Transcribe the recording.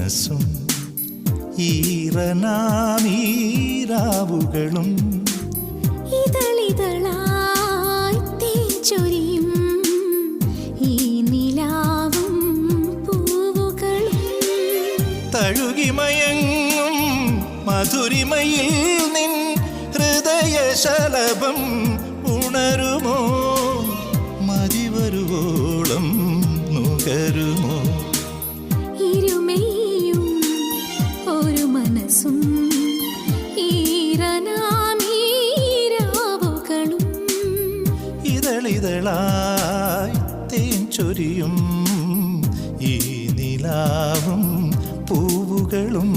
മനസ്സും ഈറനാമീരാവുകളും ഇതളിതളായി തേച്ചൊരിയും ഈ നിലാവും പൂവുകളും തഴുകിമയങ്ങും മധുരിമയിൽ നിൻ ഹൃദയശലഭം ഉണരുമോ മതിവരുവോളം നുകരുമോ ഇരുമയും ഒരു മനസ്സും ഈറനാമീരാവുകളും ഇതളിതളായി തേൻ ചൊരിയും ഈ നിലാവും പൂവുകളും